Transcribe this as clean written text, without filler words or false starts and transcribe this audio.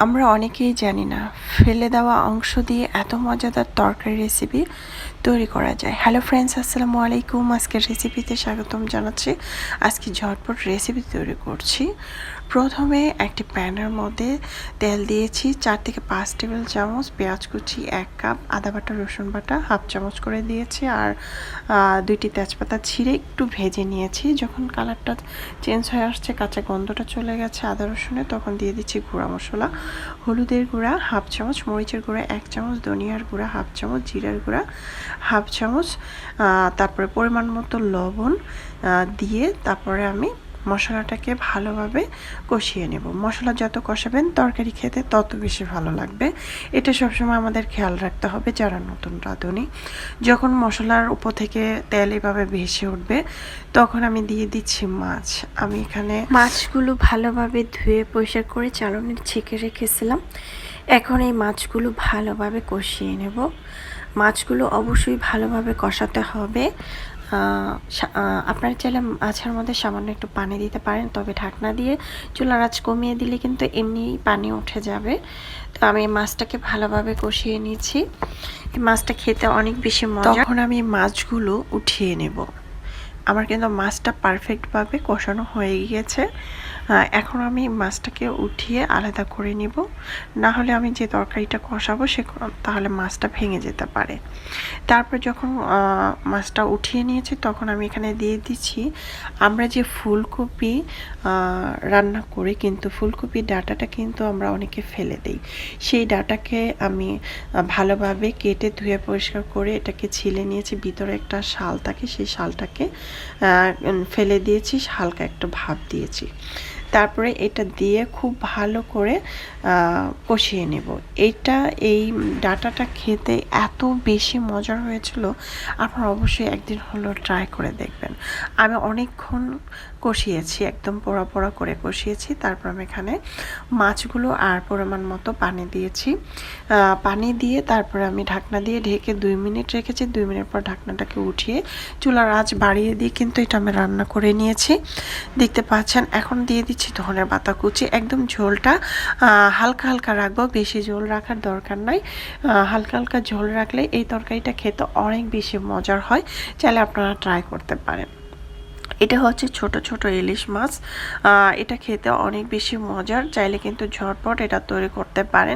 আমরা অনেকেই জানি না ফেলে দেওয়া অংশ দিয়ে এত মজাদার তরকারি রেসিপি তৈরি করা যায়। হ্যালো ফ্রেন্ডস, আসসালামু আলাইকুম। আজকের রেসিপিতে স্বাগতম জানাচ্ছি। আজকে ঝটপট রেসিপি তৈরি করছি। প্রথমে একটি প্যানের মধ্যে তেল দিয়েছি 4 থেকে 5 টেবিল চামচ, পেঁয়াজ কুচি 1 কাপ, আদা বাটা রসুন বাটা হাফ চামচ করে দিয়েছি, আর 2টি তেজপাতা ছিঁড়ে একটু ভেজে নিয়েছি। যখন কালারটা চেঞ্জ হয়ে আসছে, কাঁচা গন্ধটা চলে গেছে আদা রসুনে, তখন দিয়ে দিচ্ছি গুঁড়া মশলা। হলুদের গুঁড়া হাফ চামচ, মরিচের গুঁড়া 1 চামচ, ধনিয়ার গুঁড়া হাফ চামচ, জিরার গুঁড়া হাফ চামচ, তারপরে পরিমাণ মতো লবণ দিয়ে তারপরে আমি মশলাটাকে ভালোভাবে কষিয়ে নেব। মশলা যত কষাবেন তরকারি খেতে তত বেশি ভালো লাগবে। এটা সবসময় আমাদের খেয়াল রাখতে হবে যারা নতুন রাঁধুনি। যখন মশলার উপর থেকে তেল এভাবে ভেসে উঠবে, তখন আমি দিয়ে দিচ্ছি মাছ। আমি এখানে মাছগুলো ভালোভাবে ধুয়ে পরিষ্কার করে চালনি ছেঁকে রেখেছিলাম। এখন এই মাছগুলো ভালোভাবে কষিয়ে নেব। মাছগুলো অবশ্যই ভালোভাবে কষাতে হবে। আপনারা চাইলে মাছের মধ্যে সামান্য একটু পানি দিতে পারেন, তবে ঢাকনা দিয়ে চুলার আঁচ কমিয়ে দিলে কিন্তু এমনিই পানি উঠে যাবে। তো আমি মাছটাকে ভালোভাবে কষিয়ে নিয়েছি। এই মাছটা খেতে অনেক বেশি মজা। তখন আমি মাছগুলো উঠিয়ে নেব। আমার কিন্তু মাছটা পারফেক্টভাবে কষানো হয়ে গিয়েছে। এখন আমি মাছটাকে উঠিয়ে আলাদা করে নিব, না হলে আমি যে তরকারিটা কষাবো তাহলে মাছটা ভেঙে যেতে পারে। তারপর যখন মাছটা উঠিয়ে নিয়েছি, তখন আমি এখানে দিয়ে দিচ্ছি আমরা যে ফুলকপি রান্না করি, কিন্তু ফুলকপির ডাঁটাটা কিন্তু আমরা অনেকে ফেলে দিই। সেই ডাঁটাকে আমি ভালোভাবে কেটে ধুয়ে পরিষ্কার করে এটাকে ছিলে নিয়েছি। ভিতরে একটা শাল থাকে, সেই শালটাকে ফেলে দিয়েছি, হালকা একটু ভাপ দিয়েছি। তারপরে এটা দিয়ে খুব ভালো করে কষিয়ে নেব। এই ডাঁটাটা খেতে এত বেশি মজার হয়েছিল, আপনারা অবশ্যই একদিন হলো ট্রাই করে দেখবেন। আমি অনেকক্ষণ কষিয়েছি, একদম পোড়া পোড়া করে কষিয়েছি। তারপর আমি এখানে মাছগুলো আর পরিমাণ মতো পানি দিয়েছি। পানি দিয়ে তারপরে আমি ঢাকনা দিয়ে ঢেকে 2 মিনিট রেখেছি। 2 মিনিট পর ঢাকনাটাকে উঠিয়ে চুলার আঁচ বাড়িয়ে দিয়ে কিন্তু এটা আমি রান্না করে নিয়েছি। দেখতে পাচ্ছেন। এখন দিয়ে দিচ্ছি ধনের পাতা কুচি। একদম ঝোলটা হালকা হালকা রাখবো, বেশি ঝোল রাখার দরকার নাই। হালকা হালকা ঝোল রাখলে এই তরকারিটা খেতে অনেক বেশি মজার হয়। চাইলে আপনারা ট্রাই করতে পারেন। এটা হচ্ছে ছোট ছোট ইলিশ মাছ। এটা খেতে অনেক বেশি মজার। চাইলে কিন্তু ঝটপট এটা তৈরি করতে পারেন।